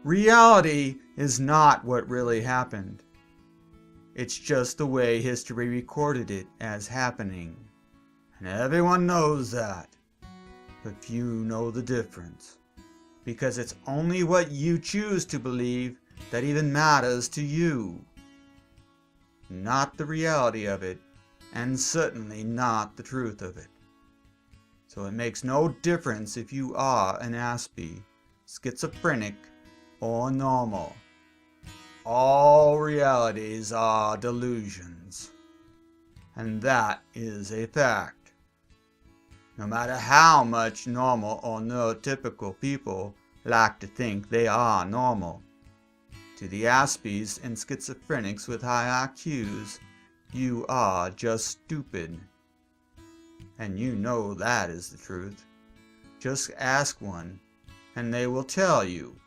Reality is not what really happened. It's just the way history recorded it as happening. And everyone knows that. But few know the difference. Because it's only what you choose to believe that even matters to you. Not the reality of it, and certainly not the truth of it. So it makes no difference if you are an Aspie, schizophrenic, or normal. All realities are delusions. And that is a fact. No matter how much normal or neurotypical people like to think they are normal. To the Aspies and Schizophrenics with high IQs, you are just stupid. And you know that is the truth. Just ask one, and they will tell you.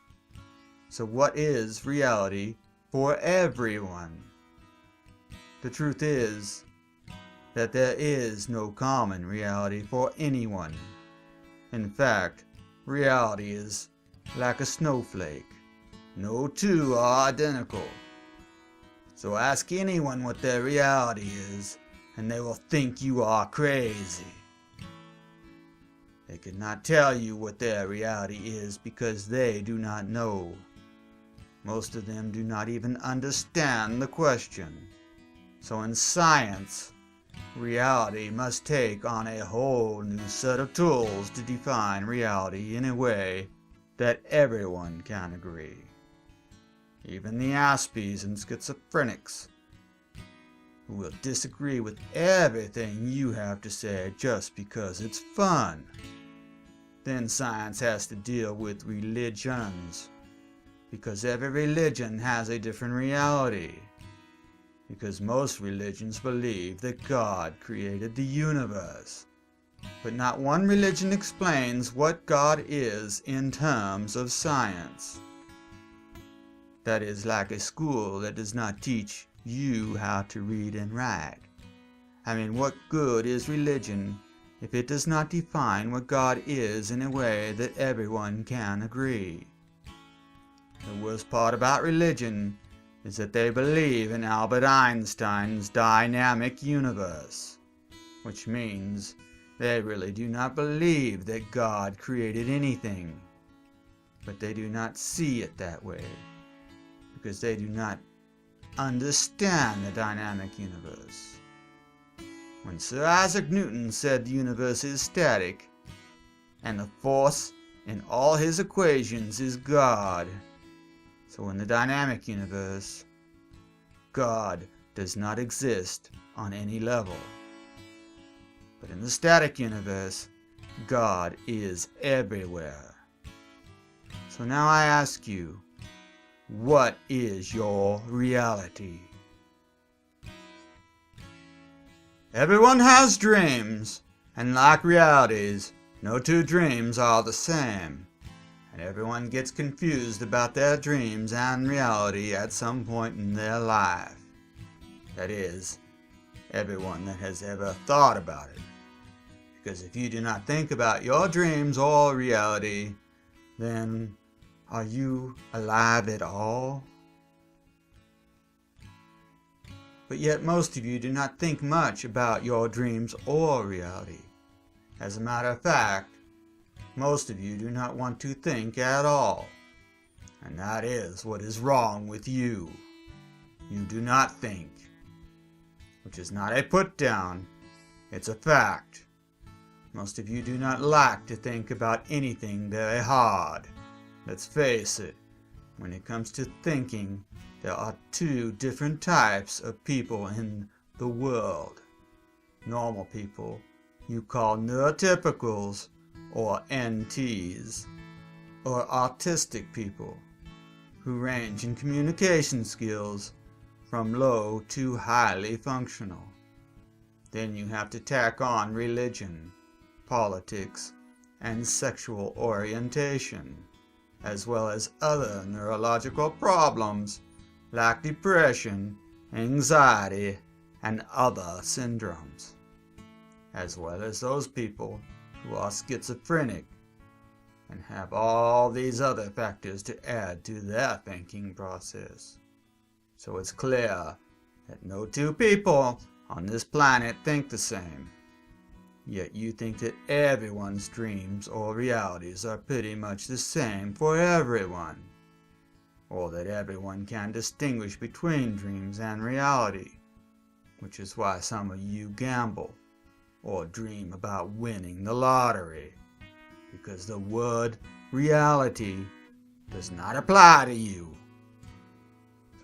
So what is reality for everyone? The truth is that there is no common reality for anyone. In fact, reality is like a snowflake. No two are identical. So ask anyone what their reality is, and they will think you are crazy. They cannot tell you what their reality is because they do not know. Most of them do not even understand the question. So in science, reality must take on a whole new set of tools to define reality in a way that everyone can agree. Even the Aspies and Schizophrenics, who will disagree with everything you have to say just because it's fun. Then science has to deal with religions, because every religion has a different reality. Because most religions believe that God created the universe. But not one religion explains what God is in terms of science. That is like a school that does not teach you how to read and write. I mean, what good is religion if it does not define what God is in a way that everyone can agree? The worst part about religion is that they believe in Albert Einstein's dynamic universe, which means they really do not believe that God created anything, but they do not see it that way, because they do not understand the dynamic universe. When Sir Isaac Newton said the universe is static, and the force in all his equations is God, so in the dynamic universe, God does not exist on any level. But in the static universe, God is everywhere. So now I ask you, what is your reality? Everyone has dreams, and like realities, no two dreams are the same. And everyone gets confused about their dreams and reality at some point in their life. That is, everyone that has ever thought about it. Because if you do not think about your dreams or reality, then are you alive at all? But yet most of you do not think much about your dreams or reality. As a matter of fact, most of you do not want to think at all. And that is what is wrong with you. You do not think. Which is not a put down, it's a fact. Most of you do not like to think about anything very hard. Let's face it, when it comes to thinking, there are two different types of people in the world. Normal people, you call neurotypicals, or NTs, or autistic people, who range in communication skills from low to highly functional. Then you have to tack on religion, politics, and sexual orientation, as well as other neurological problems like depression, anxiety, and other syndromes, as well as those people who are schizophrenic, and have all these other factors to add to their thinking process. So it's clear that no two people on this planet think the same. Yet you think that everyone's dreams or realities are pretty much the same for everyone, or that everyone can distinguish between dreams and reality, which is why some of you gamble or dream about winning the lottery, because the word reality does not apply to you.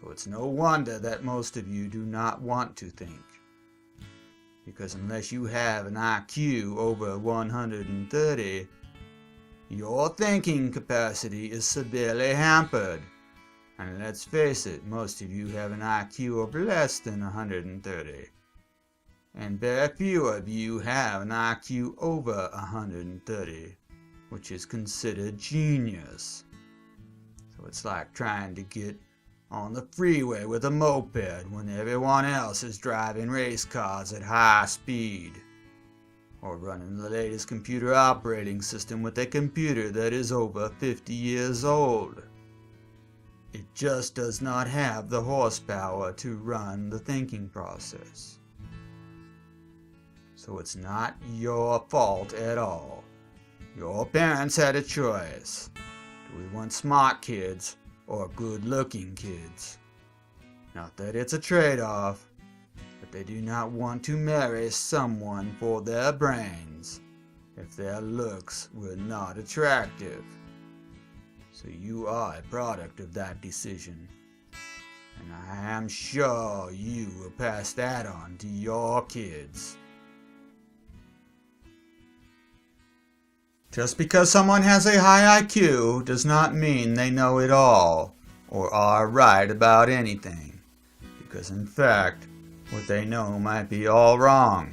So it's no wonder that most of you do not want to think, because unless you have an IQ over 130, your thinking capacity is severely hampered. And let's face it, most of you have an IQ of less than 130. And very few of you have an IQ over 130, which is considered genius. So it's like trying to get on the freeway with a moped when everyone else is driving race cars at high speed, or running the latest computer operating system with a computer that is over 50 years old. It just does not have the horsepower to run the thinking process. So it's not your fault at all. Your parents had a choice. Do we want smart kids or good-looking kids? Not that it's a trade-off, but they do not want to marry someone for their brains if their looks were not attractive. So you are a product of that decision, and I am sure you will pass that on to your kids. Just because someone has a high IQ does not mean they know it all or are right about anything, because in fact, what they know might be all wrong.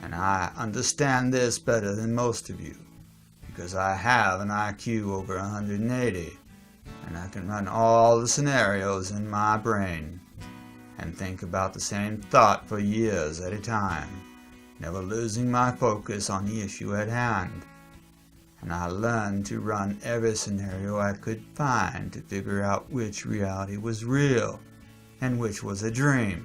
And I understand this better than most of you, because I have an IQ over 180, and I can run all the scenarios in my brain and think about the same thought for years at a time, never losing my focus on the issue at hand. And I learned to run every scenario I could find to figure out which reality was real and which was a dream.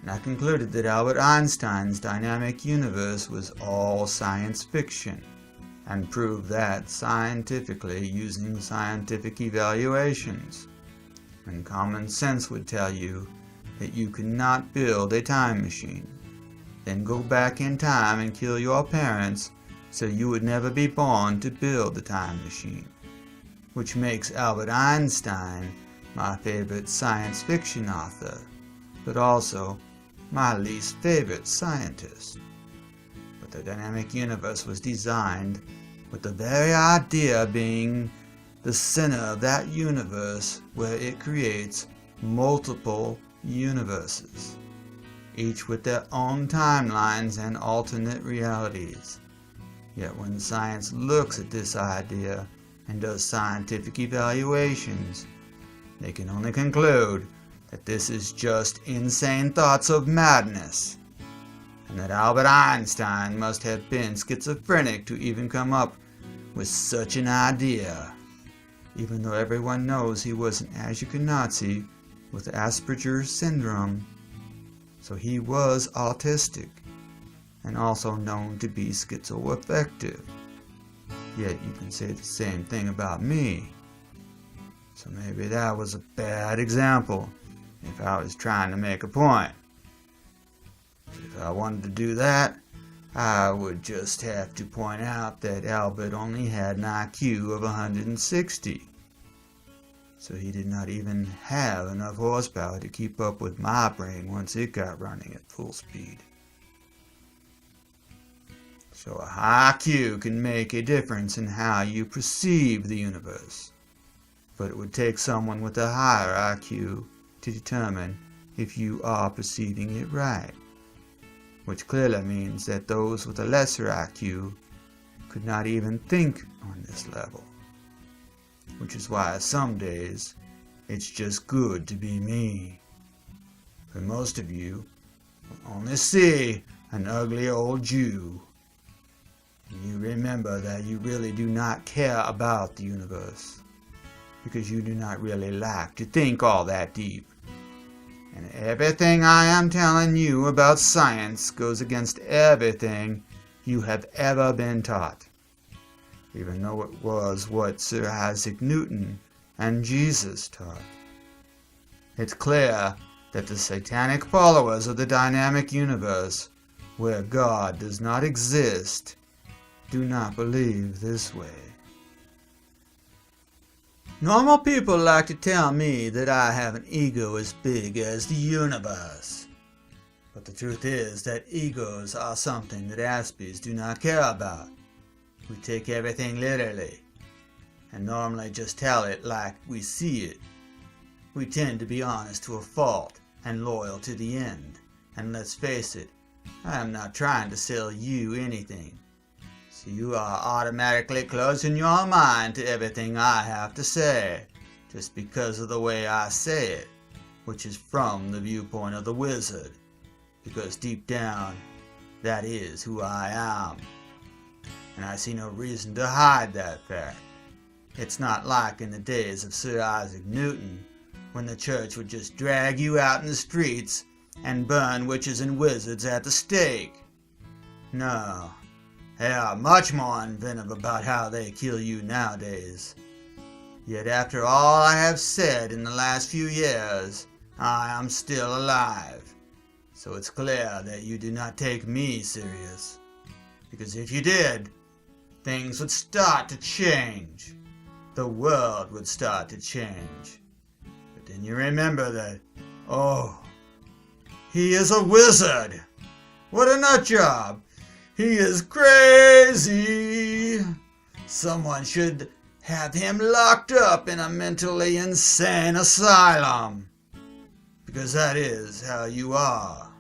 And I concluded that Albert Einstein's dynamic universe was all science fiction, and proved that scientifically using scientific evaluations. And common sense would tell you that you could not build a time machine, then go back in time and kill your parents so you would never be born to build the time machine, which makes Albert Einstein my favorite science fiction author, but also my least favorite scientist. But the dynamic universe was designed with the very idea being the center of that universe, where it creates multiple universes, each with their own timelines and alternate realities. Yet when science looks at this idea and does scientific evaluations, they can only conclude that this is just insane thoughts of madness, and that Albert Einstein must have been schizophrenic to even come up with such an idea, even though everyone knows he was an Ashkenazi with Asperger's syndrome, so he was autistic, and also known to be schizoaffective. Yet you can say the same thing about me. So maybe that was a bad example if I was trying to make a point. If I wanted to do that, I would just have to point out that Albert only had an IQ of 160. So he did not even have enough horsepower to keep up with my brain once it got running at full speed. So a high IQ can make a difference in how you perceive the universe, but it would take someone with a higher IQ to determine if you are perceiving it right, which clearly means that those with a lesser IQ could not even think on this level, which is why some days it's just good to be me. For most of you will only see an ugly old Jew. You remember that you really do not care about the universe, because you do not really like to think all that deep. And everything I am telling you about science goes against everything you have ever been taught, even though it was what Sir Isaac Newton and Jesus taught. It's clear that the satanic followers of the dynamic universe, where God does not exist, do not believe this way. Normal people like to tell me that I have an ego as big as the universe. But the truth is that egos are something that Aspies do not care about. We take everything literally, and normally just tell it like we see it. We tend to be honest to a fault and loyal to the end. And let's face it, I am not trying to sell you anything. So you are automatically closing your mind to everything I have to say, just because of the way I say it, which is from the viewpoint of the wizard, because deep down, that is who I am. And I see no reason to hide that fact. It's not like in the days of Sir Isaac Newton, when the church would just drag you out in the streets and burn witches and wizards at the stake. No. They are much more inventive about how they kill you nowadays. Yet after all I have said in the last few years, I am still alive. So it's clear that you do not take me serious. Because if you did, things would start to change. The world would start to change. But then you remember that, oh, he is a wizard. What a nut job. He is crazy. Someone should have him locked up in a mentally insane asylum. Because that is how you are.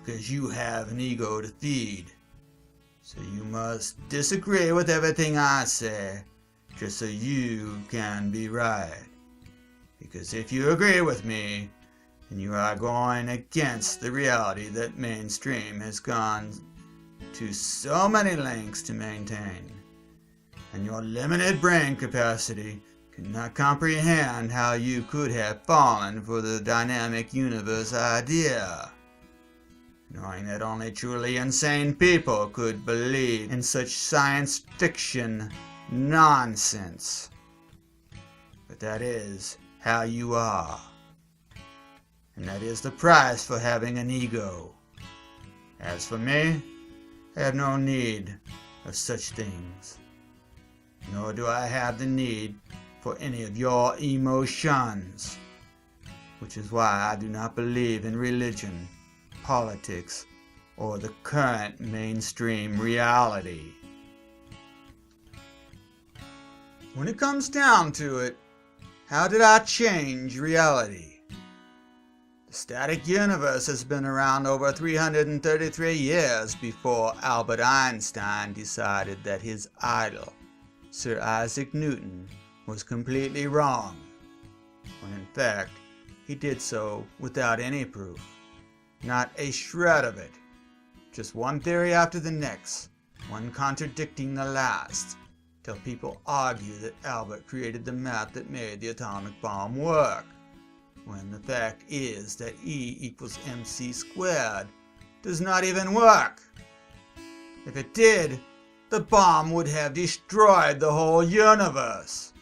Because you have an ego to feed. So you must disagree with everything I say, just so you can be right. Because if you agree with me, then you are going against the reality that mainstream has gone to so many lengths to maintain, and your limited brain capacity cannot comprehend how you could have fallen for the dynamic universe idea, knowing that only truly insane people could believe in such science fiction nonsense. But that is how you are, and that is the price for having an ego. As for me, I have no need of such things, nor do I have the need for any of your emotions, which is why I do not believe in religion, politics, or the current mainstream reality. When it comes down to it, how did I change reality? The static universe has been around over 333 years before Albert Einstein decided that his idol, Sir Isaac Newton, was completely wrong, when in fact he did so without any proof, not a shred of it, just one theory after the next, one contradicting the last, till people argue that Albert created the math that made the atomic bomb work, when the fact is that E equals mc squared does not even work. If it did, the bomb would have destroyed the whole universe.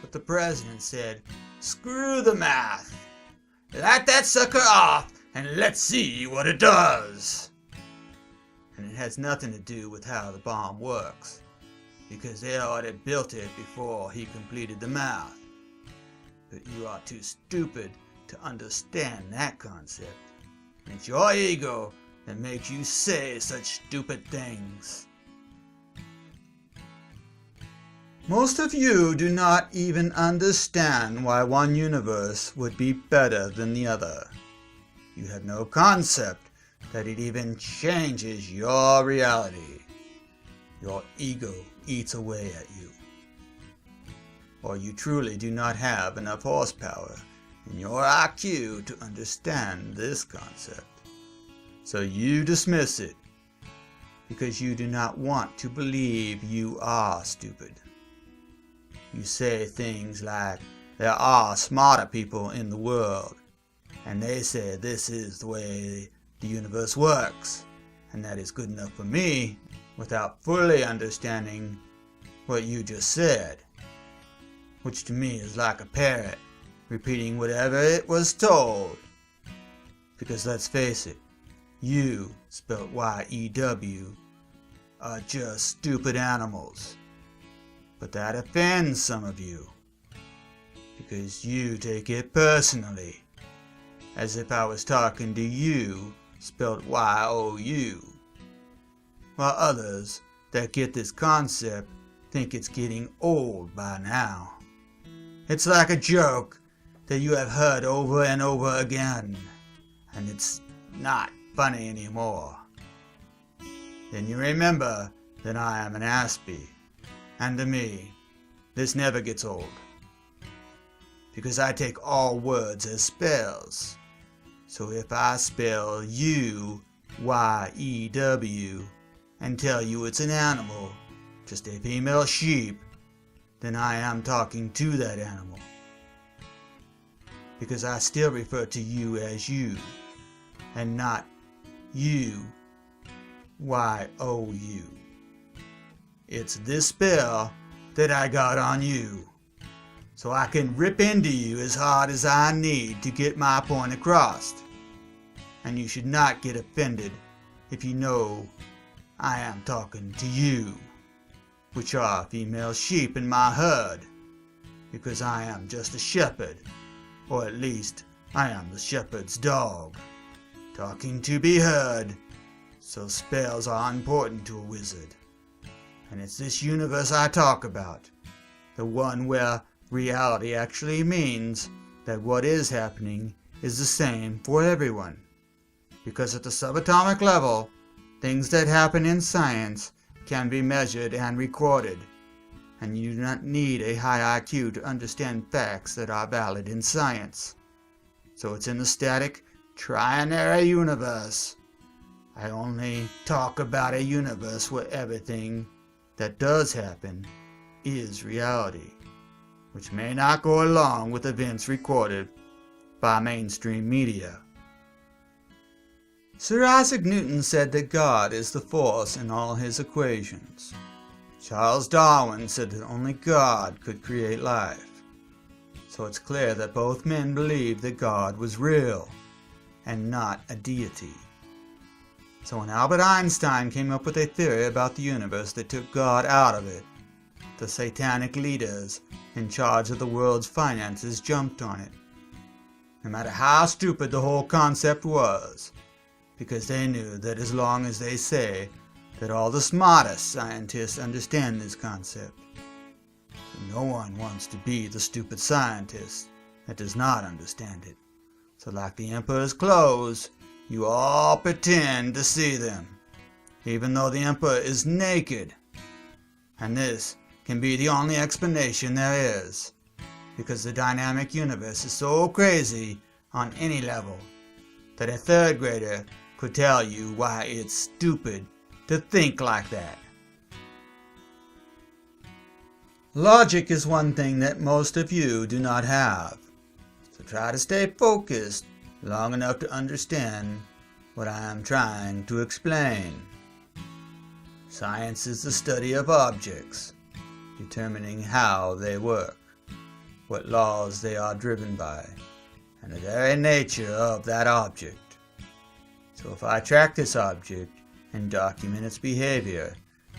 But the president said, screw the math. Light that sucker off and let's see what it does. And it has nothing to do with how the bomb works, because they already built it before he completed the math. But you are too stupid to understand that concept. And it's your ego that makes you say such stupid things. Most of you do not even understand why one universe would be better than the other. You have no concept that it even changes your reality. Your ego eats away at you. Or you truly do not have enough horsepower in your IQ to understand this concept. So you dismiss it. because you do not want to believe you are stupid. You say things like, there are smarter people in the world, and they say this is the way the universe works, and that is good enough for me, without fully understanding what you just said, which to me is like a parrot repeating whatever it was told. Because let's face it, you, spelled Y-E-W, are just stupid animals. But that offends some of you, because you take it personally, as if I was talking to you, spelled Y-O-U, while others that get this concept think it's getting old by now. It's like a joke that you have heard over and over again, and it's not funny anymore. Then you remember that I am an Aspie, and to me, this never gets old, because I take all words as spells. So if I spell U-Y-E-W and tell you it's an animal, just a female sheep, then I am talking to that animal. Because I still refer to you as you, and not U-Y-O-U. It's this spell that I got on you, so I can rip into you as hard as I need to get my point across. And you should not get offended if you know I am talking to you, which are female sheep in my herd, because I am just a shepherd, or at least I am the shepherd's dog, talking to be heard. So spells are important to a wizard. And it's this universe I talk about, the one where reality actually means that what is happening is the same for everyone. Because at the subatomic level, things that happen in science can be measured and recorded, and you do not need a high IQ to understand facts that are valid in science. So it's in the static Trinary universe. I only talk about a universe where everything that does happen is reality, which may not go along with events recorded by mainstream media. Sir Isaac Newton said that God is the force in all his equations. Charles Darwin said that only God could create life. So it's clear that both men believed that God was real and not a deity. So when Albert Einstein came up with a theory about the universe that took God out of it, the satanic leaders in charge of the world's finances jumped on it, no matter how stupid the whole concept was, because they knew that as long as they say that all the smartest scientists understand this concept, no one wants to be the stupid scientist that does not understand it. So like the emperor's clothes, you all pretend to see them, even though the emperor is naked. And this can be the only explanation there is, because the dynamic universe is so crazy on any level that a third grader could tell you why it's stupid to think like that. Logic is one thing that most of you do not have, so try to stay focused long enough to understand what I am trying to explain. Science is the study of objects, determining how they work, what laws they are driven by, and the very nature of that object. So if I track this object and document its behavior,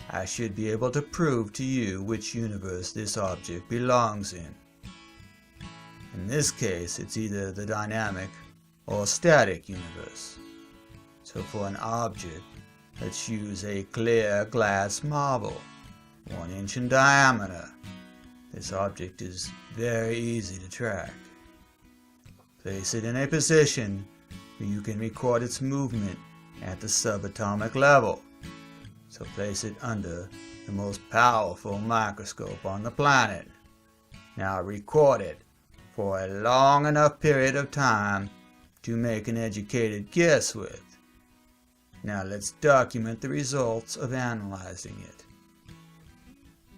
I should be able to prove to you which universe this object belongs in. In this case, it's either the dynamic or static universe. So for an object, let's use a clear glass marble, 1 inch in diameter. This object is very easy to track. Place it in a position where you can record its movement at the subatomic level. So place it under the most powerful microscope on the planet. Now record it for a long enough period of time to make an educated guess with. Now let's document the results of analyzing it.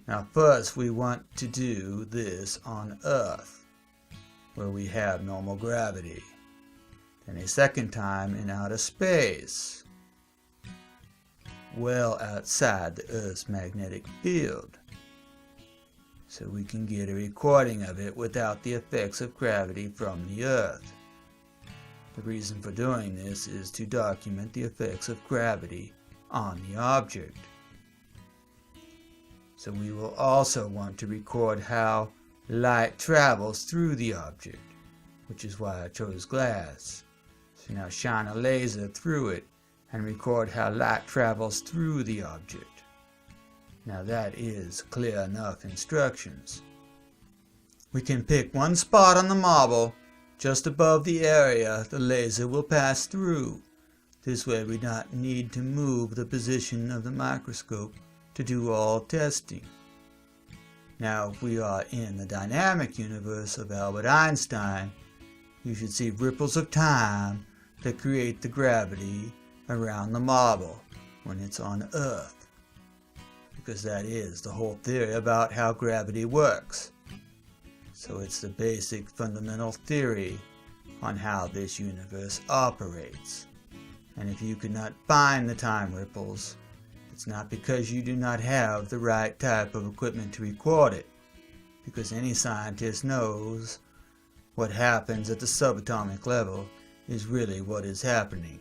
Now first we want to do this on Earth, where we have normal gravity. Then a second time in outer space, well outside the Earth's magnetic field, so we can get a recording of it without the effects of gravity from the Earth. The reason for doing this is to document the effects of gravity on the object. So we will also want to record how light travels through the object, which is why I chose glass. So now shine a laser through it and record how light travels through the object. Now that is clear enough instructions. We can pick one spot on the marble just above the area the laser will pass through. This way we don't need to move the position of the microscope to do all testing. Now if we are in the dynamic universe of Albert Einstein, you should see ripples of time that create the gravity around the marble when it's on Earth, because that is the whole theory about how gravity works. So it's the basic fundamental theory on how this universe operates. And if you could not find the time ripples, it's not because you do not have the right type of equipment to record it, because any scientist knows what happens at the subatomic level is really what is happening.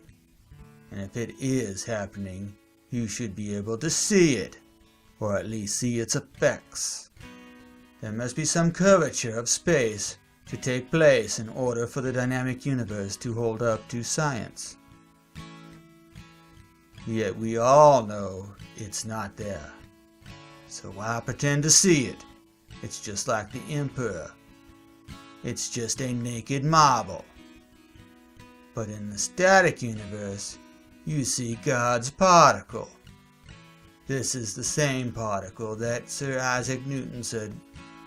And if it is happening, you should be able to see it, or at least see its effects. There must be some curvature of space to take place in order for the dynamic universe to hold up to science. Yet we all know it's not there. So why pretend to see it? It's just like the Emperor. It's just a naked marble. But in the static universe, you see God's particle. This is the same particle that Sir Isaac Newton said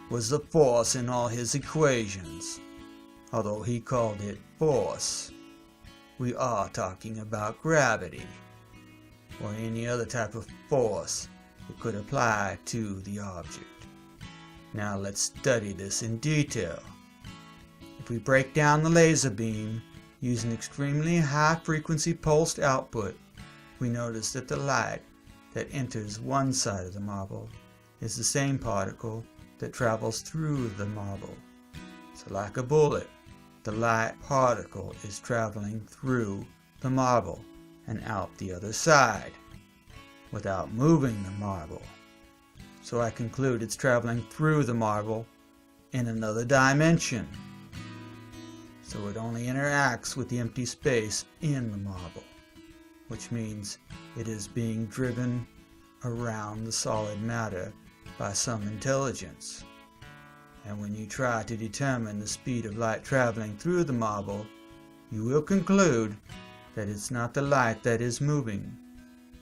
was the force in all his equations, although he called it force. We are talking about gravity, or any other type of force that could apply to the object. Now let's study this in detail. If we break down the laser beam using extremely high frequency pulsed output, we notice that the light that enters one side of the marble is the same particle that travels through the marble. So like a bullet, the light particle is traveling through the marble and out the other side without moving the marble. So I conclude it's traveling through the marble in another dimension. So it only interacts with the empty space in the marble, which means it is being driven around the solid matter by some intelligence. And when you try to determine the speed of light traveling through the marble, you will conclude that it's not the light that is moving,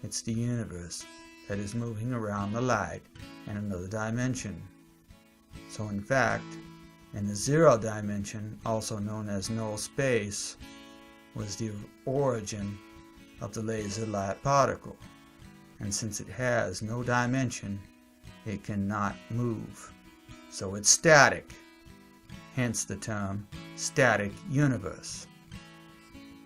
it's the universe that is moving around the light in another dimension. So in fact, in the zero dimension, also known as null space, was the origin of the laser light particle. And since it has no dimension, it cannot move. So it's static, hence the term static universe.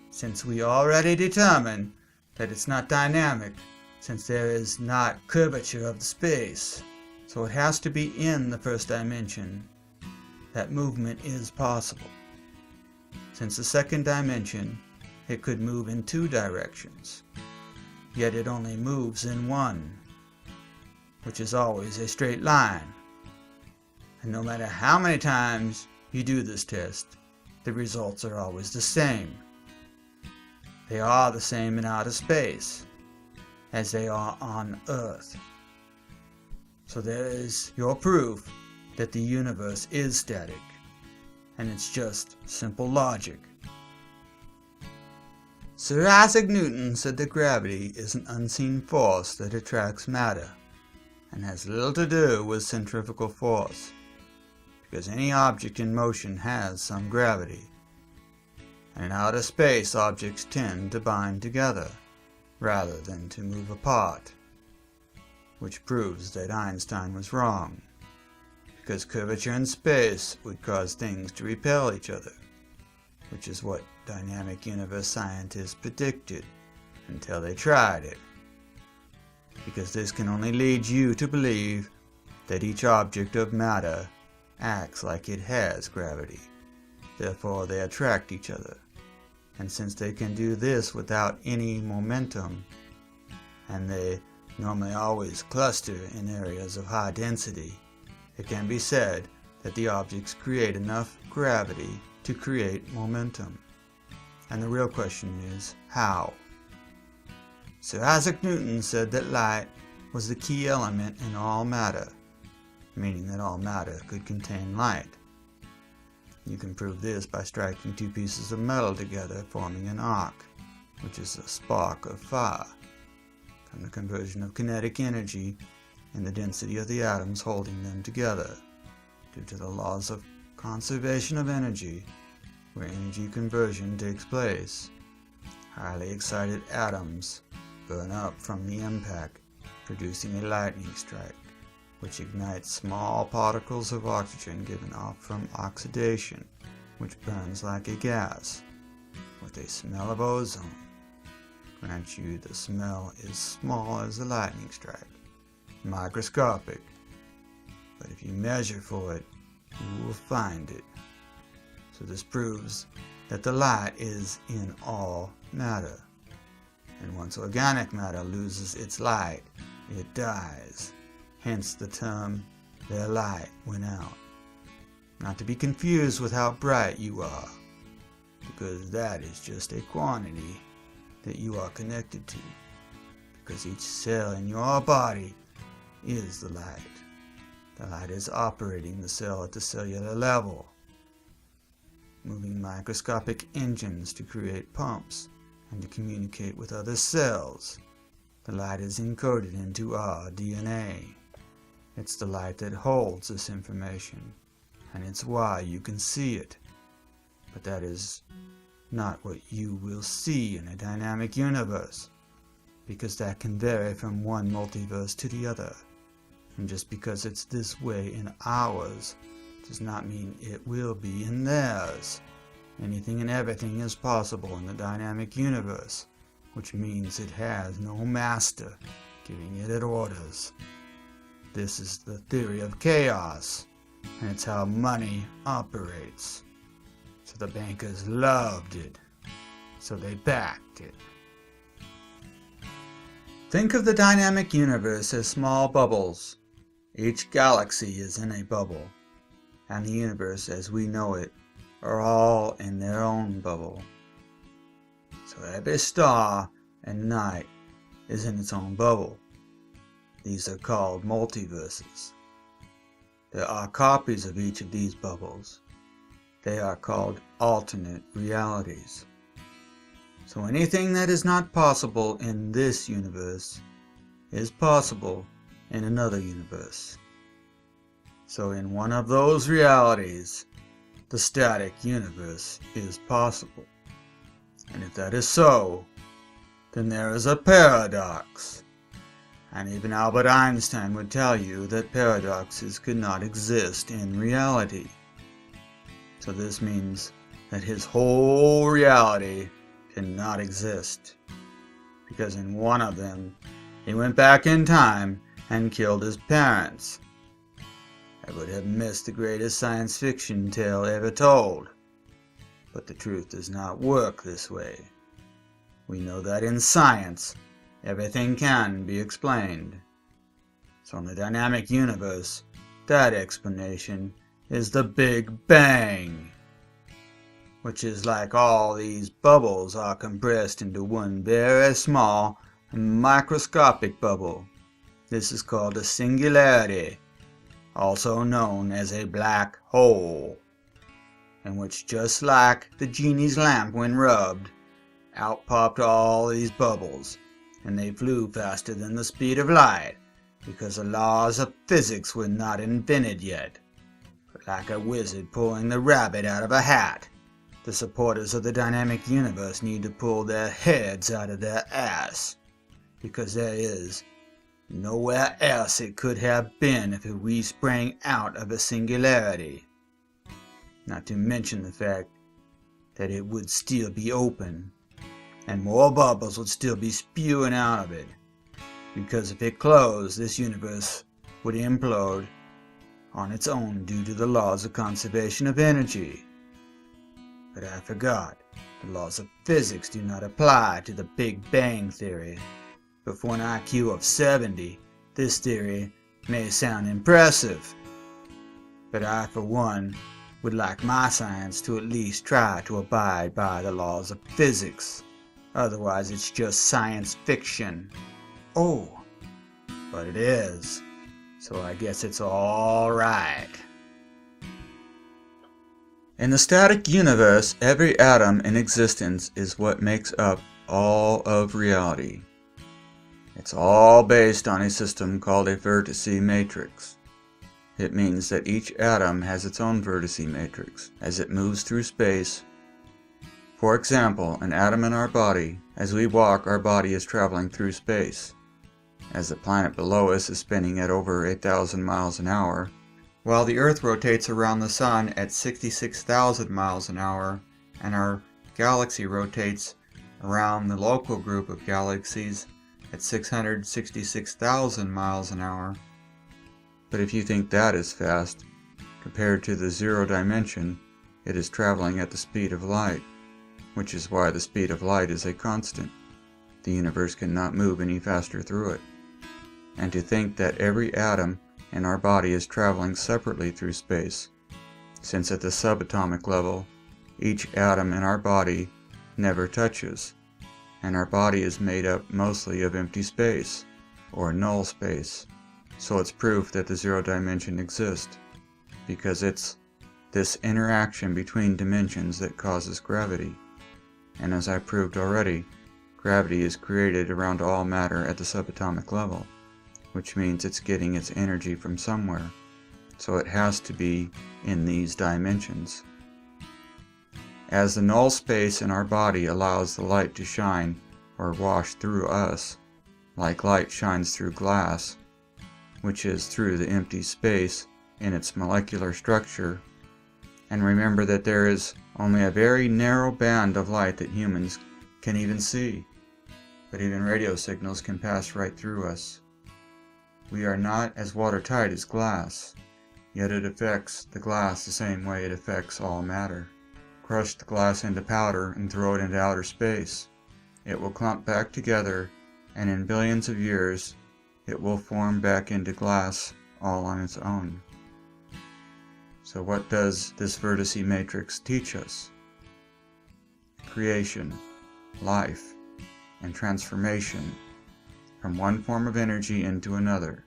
Since we already determined that it's not dynamic, since there is not curvature of the space, so it has to be in the first dimension that movement is possible. Since the second dimension, it could move in two directions, yet it only moves in one, which is always a straight line. And no matter how many times you do this test, the results are always the same. They are the same in outer space as they are on Earth. So there is your proof that the universe is static, and it's just simple logic. Sir Isaac Newton said that gravity is an unseen force that attracts matter, and has little to do with centrifugal force, because any object in motion has some gravity, and in outer space objects tend to bind together, rather than to move apart, which proves that Einstein was wrong, because curvature in space would cause things to repel each other, which is what dynamic universe scientists predicted until they tried it, because this can only lead you to believe that each object of matter acts like it has gravity, therefore they attract each other. And since they can do this without any momentum, and they normally always cluster in areas of high density, it can be said that the objects create enough gravity to create momentum. And the real question is, how? Sir Isaac Newton said that light was the key element in all matter, meaning that all matter could contain light. You can prove this by striking two pieces of metal together, forming an arc, which is a spark of fire, from the conversion of kinetic energy and the density of the atoms holding them together, due to the laws of conservation of energy, where energy conversion takes place. Highly excited atoms burn up from the impact, producing a lightning strike, which ignites small particles of oxygen given off from oxidation, which burns like a gas, with a smell of ozone. Grant you the smell is small as a lightning strike, microscopic, but if you measure for it, you will find it. So this proves that the light is in all matter, and once organic matter loses its light, it dies. Hence the term, their light went out. Not to be confused with how bright you are, because that is just a quantity that you are connected to, because each cell in your body is the light. The light is operating the cell at the cellular level, moving microscopic engines to create pumps and to communicate with other cells. The light is encoded into our DNA. It's the light that holds this information, and it's why you can see it. But that is not what you will see in a dynamic universe, because that can vary from one multiverse to the other. And just because it's this way in ours does not mean it will be in theirs. Anything and everything is possible in the dynamic universe, which means it has no master giving it orders. This is the theory of chaos, and it's how money operates. So the bankers loved it, so they backed it. Think of the dynamic universe as small bubbles. Each galaxy is in a bubble, and the universe as we know it are all in their own bubble. So every star and night is in its own bubble. These are called multiverses. There are copies of each of these bubbles. They are called alternate realities. So anything that is not possible in this universe is possible in another universe. So in one of those realities, the static universe is possible. And if that is so, then there is a paradox. And even Albert Einstein would tell you that paradoxes could not exist in reality. So this means that his whole reality cannot exist, because in one of them, he went back in time and killed his parents. I would have missed the greatest science fiction tale ever told. But the truth does not work this way. We know that in science, everything can be explained. So in the dynamic universe, that explanation is the Big Bang, which is like all these bubbles are compressed into one very small and microscopic bubble. This is called a singularity, also known as a black hole, in which, just like the genie's lamp when rubbed, out popped all these bubbles, and they flew faster than the speed of light, because the laws of physics were not invented yet. But like a wizard pulling the rabbit out of a hat, the supporters of the dynamic universe need to pull their heads out of their ass because there is nowhere else it could have been if we sprang out of a singularity. Not to mention the fact that it would still be open, and more bubbles would still be spewing out of it, because if it closed, this universe would implode on its own due to the laws of conservation of energy. But I forgot, the laws of physics do not apply to the Big Bang Theory. But for an IQ of 70, this theory may sound impressive. But I, for one, would like my science to at least try to abide by the laws of physics. Otherwise, it's just science fiction. Oh, but it is. So I guess it's all right. In the static universe, every atom in existence is what makes up all of reality. It's all based on a system called a vertex matrix. It means that each atom has its own vertex matrix as it moves through space. For example, an atom in our body, as we walk, our body is traveling through space. As the planet below us is spinning at over 8,000 miles an hour, while the Earth rotates around the Sun at 66,000 miles an hour, and our galaxy rotates around the local group of galaxies at 666,000 miles an hour. But if you think that is fast, compared to the zero dimension, it is traveling at the speed of light, which is why the speed of light is a constant. The universe cannot move any faster through it. And to think that every atom in our body is traveling separately through space, since at the subatomic level, each atom in our body never touches, and our body is made up mostly of empty space, or null space. So it's proof that the zero dimension exists, because it's this interaction between dimensions that causes gravity. And as I proved already, gravity is created around all matter at the subatomic level, which means it's getting its energy from somewhere, so it has to be in these dimensions. As the null space in our body allows the light to shine or wash through us, like light shines through glass, which is through the empty space in its molecular structure, and remember that there is only a very narrow band of light that humans can even see, but even radio signals can pass right through us. We are not as watertight as glass, yet it affects the glass the same way it affects all matter. Crush the glass into powder and throw it into outer space. It will clump back together, and in billions of years, it will form back into glass all on its own. So what does this vertex matrix teach us? Creation, life, and transformation from one form of energy into another.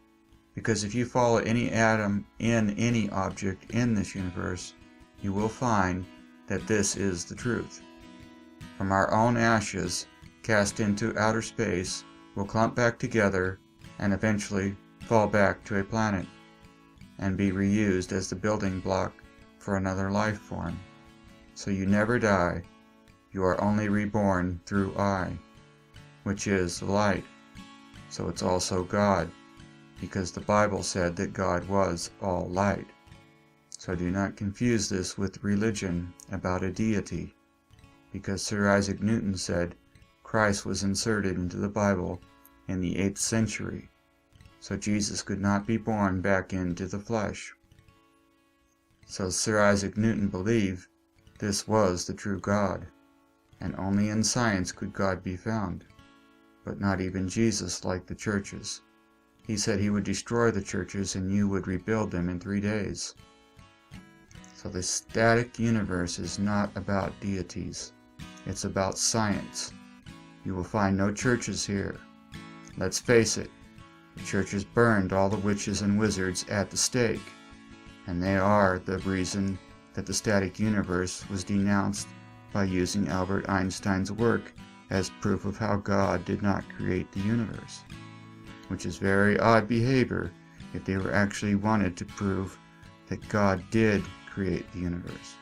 Because if you follow any atom in any object in this universe, you will find that this is the truth. From our own ashes, cast into outer space, will clump back together and eventually fall back to a planet and be reused as the building block for another life form. So you never die, you are only reborn through I, which is the light. So it's also God, because the Bible said that God was all light. So do not confuse this with religion about a deity, because Sir Isaac Newton said Christ was inserted into the Bible in the 8th century, so Jesus could not be born back into the flesh. So Sir Isaac Newton believed this was the true God, and only in science could God be found, but not even Jesus like the churches. He said he would destroy the churches and you would rebuild them in 3 days. So the static universe is not about deities. It's about science. You will find no churches here. Let's face it, the churches burned all the witches and wizards at the stake, and they are the reason that the static universe was denounced by using Albert Einstein's work as proof of how God did not create the universe, which is very odd behavior if they were actually wanted to prove that God did create the universe.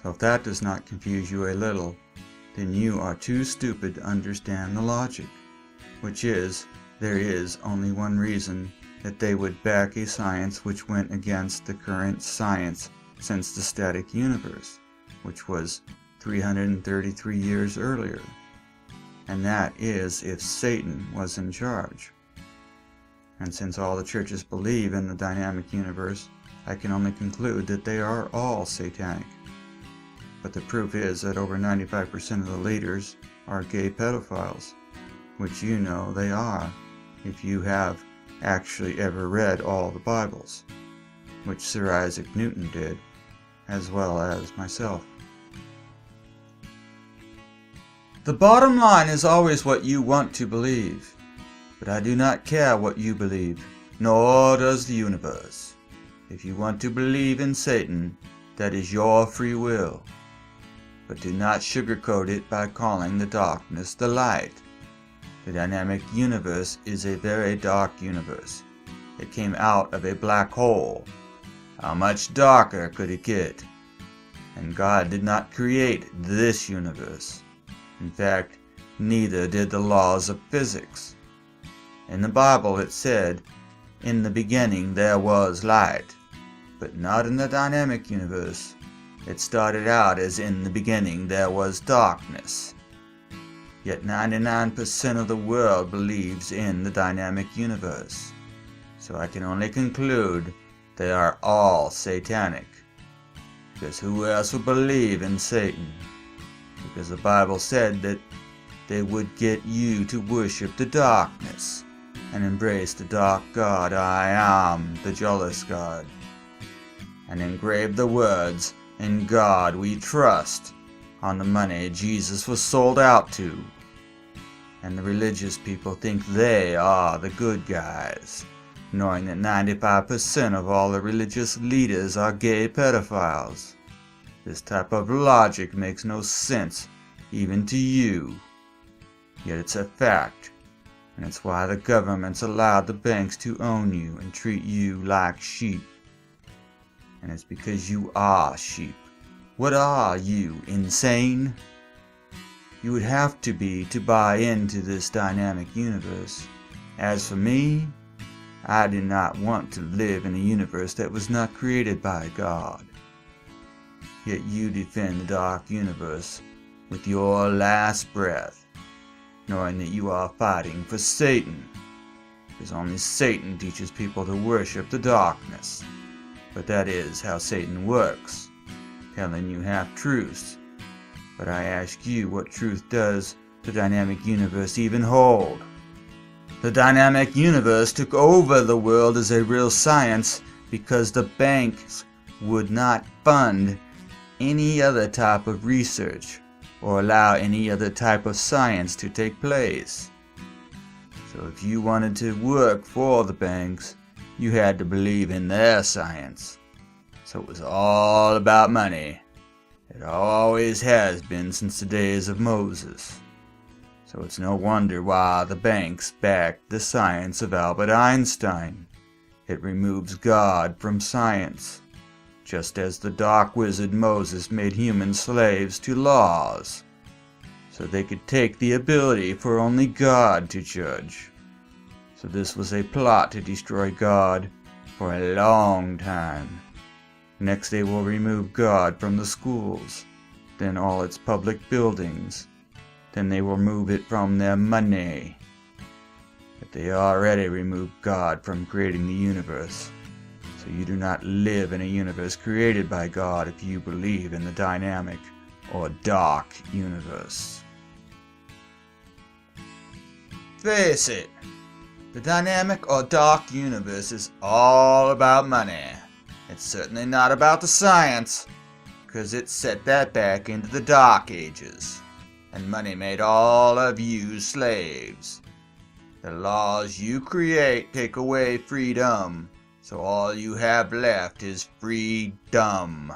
So if that does not confuse you a little, then you are too stupid to understand the logic. which is, there is only one reason that they would back a science which went against the current science since the static universe, which was 333 years earlier. And that is if Satan was in charge. And since all the churches believe in the dynamic universe, I can only conclude that they are all satanic. But the proof is that over 95% of the leaders are gay pedophiles, which you know they are if you have actually ever read all the Bibles, which Sir Isaac Newton did, as well as myself. The bottom line is always what you want to believe, but I do not care what you believe, nor does the universe. If you want to believe in Satan, that is your free will. But do not sugarcoat it by calling the darkness the light. The dynamic universe is a very dark universe. It came out of a black hole. How much darker could it get? And God did not create this universe. In fact, neither did the laws of physics. In the Bible it said, "In the beginning there was light," but not in the dynamic universe. It started out as "In the beginning there was darkness." Yet 99% of the world believes in the dynamic universe. So I can only conclude they are all satanic. Because who else would believe in Satan? Because the Bible said that they would get you to worship the darkness and embrace the dark god I am, the jealous god, and engrave the words, "In God we trust," on the money Jesus was sold out to. And the religious people think they are the good guys, knowing that 95% of all the religious leaders are gay pedophiles. This type of logic makes no sense, even to you. Yet it's a fact, and it's why the government's allowed the banks to own you and treat you like sheep. And it's because you are sheep. What are you, insane? You would have to be to buy into this dynamic universe. As for me, I do not want to live in a universe that was not created by God. Yet you defend the dark universe with your last breath, knowing that you are fighting for Satan, because only Satan teaches people to worship the darkness. But that is how Satan works, telling you half-truths. But I ask you, what truth does the dynamic universe even hold? The dynamic universe took over the world as a real science because the banks would not fund any other type of research or allow any other type of science to take place. So if you wanted to work for the banks, you had to believe in their science. So it was all about money. It always has been since the days of Moses. So it's no wonder why the banks backed the science of Albert Einstein. It removes God from science, just as the Dark Wizard Moses made human slaves to laws, so they could take the ability for only God to judge. So this was a plot to destroy God for a long time. Next they will remove God from the schools, then all its public buildings. Then they will remove it from their money. But they already removed God from creating the universe. So you do not live in a universe created by God if you believe in the dynamic or dark universe. Face it, the dynamic or dark universe is all about money. It's certainly not about the science, because it set that back into the Dark Ages, and money made all of you slaves. The laws you create take away freedom, so all you have left is freedom.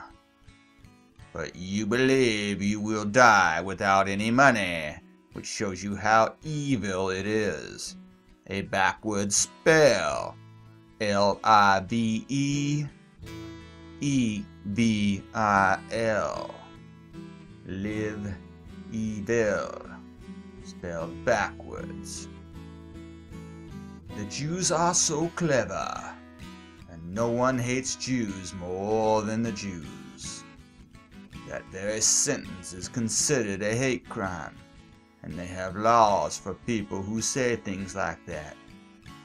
But you believe you will die without any money, which shows you how evil it is. A backward spell. L-I-V-E E-V-I-L. Live evil. Spelled backwards. The Jews are so clever, and no one hates Jews more than the Jews. That very sentence is considered a hate crime, and they have laws for people who say things like that.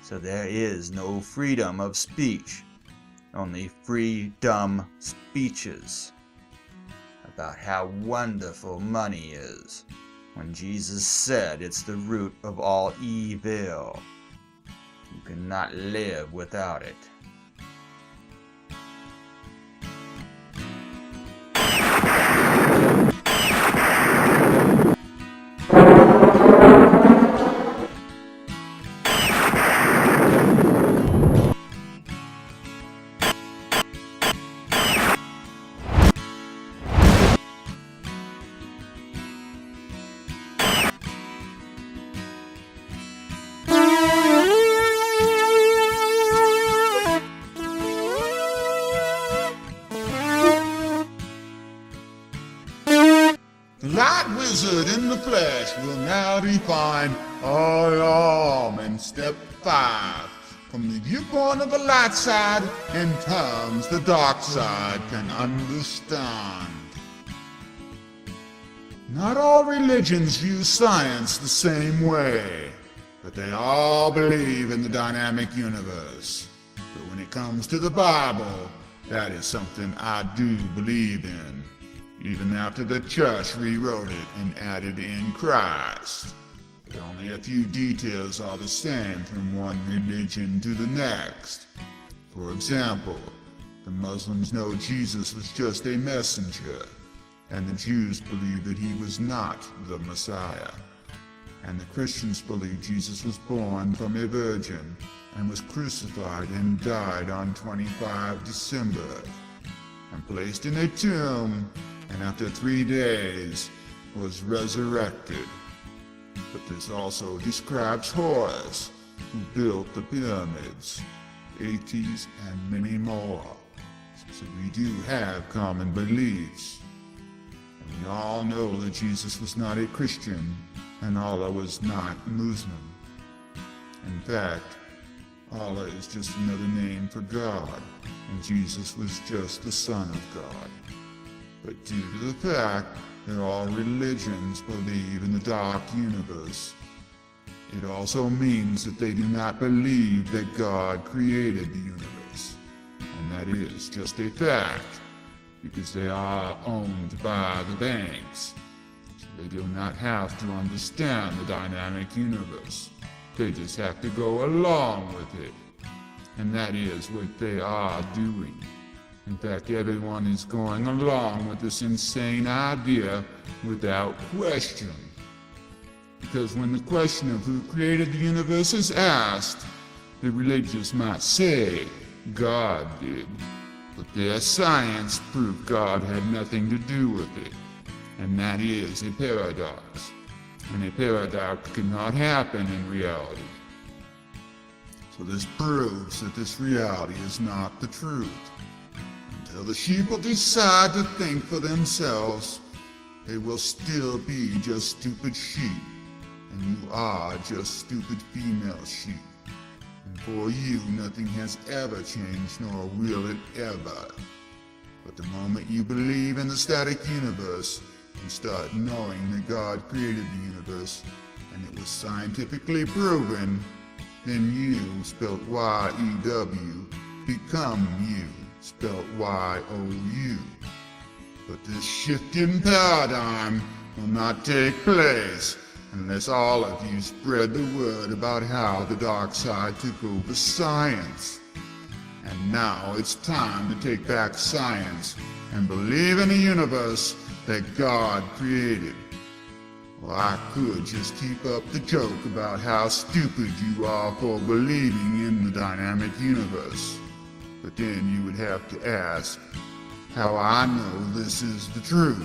So there is no freedom of speech, only free dumb speeches about how wonderful money is, when Jesus said it's the root of all evil. You cannot live without it. Light Wizzard in the flesh will now define IAM in Step 5 from the viewpoint of the light side in terms the dark side can understand. Not all religions view science the same way, but they all believe in the dynamic universe. But when it comes to the Bible, that is something I do believe in, even after the church rewrote it and added in Christ. But only a few details are the same from one religion to the next. For example, the Muslims know Jesus was just a messenger, and the Jews believe that he was not the Messiah. And the Christians believe Jesus was born from a virgin and was crucified and died on 25 December and placed in a tomb, and after 3 days was resurrected. But this also describes Horus, who built the pyramids, Ates, and many more. So we do have common beliefs. And we all know that Jesus was not a Christian, and Allah was not Muslim. In fact, Allah is just another name for God, and Jesus was just the Son of God. But due to the fact that all religions believe in the dark universe, it also means that they do not believe that God created the universe. And that is just a fact, because they are owned by the banks. So they do not have to understand the dynamic universe. They just have to go along with it. And that is what they are doing. In fact, everyone is going along with this insane idea without question. Because when the question of who created the universe is asked, the religious might say God did. But their science proved God had nothing to do with it. And that is a paradox. And a paradox cannot happen in reality. So this proves that this reality is not the truth. Until the sheep will decide to think for themselves, they will still be just stupid sheep, and you are just stupid female sheep. And for you, nothing has ever changed, nor will it ever. But the moment you believe in the static universe, you start knowing that God created the universe, and it was scientifically proven, then you, spelled Y-E-W, become you, spelled Y-O-U. But this shift in paradigm will not take place unless all of you spread the word about how the dark side took over science. And now it's time to take back science and believe in a universe that God created. Well, I could just keep up the joke about how stupid you are for believing in the dynamic universe. But then you would have to ask how I know this is the truth.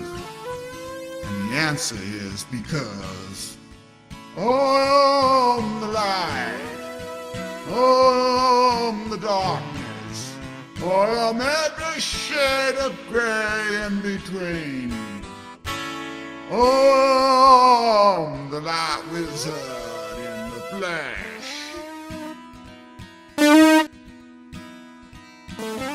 And the answer is because on the light, on the darkness, on every shade of gray in between, on the Light Wizzard in the flesh, Bye.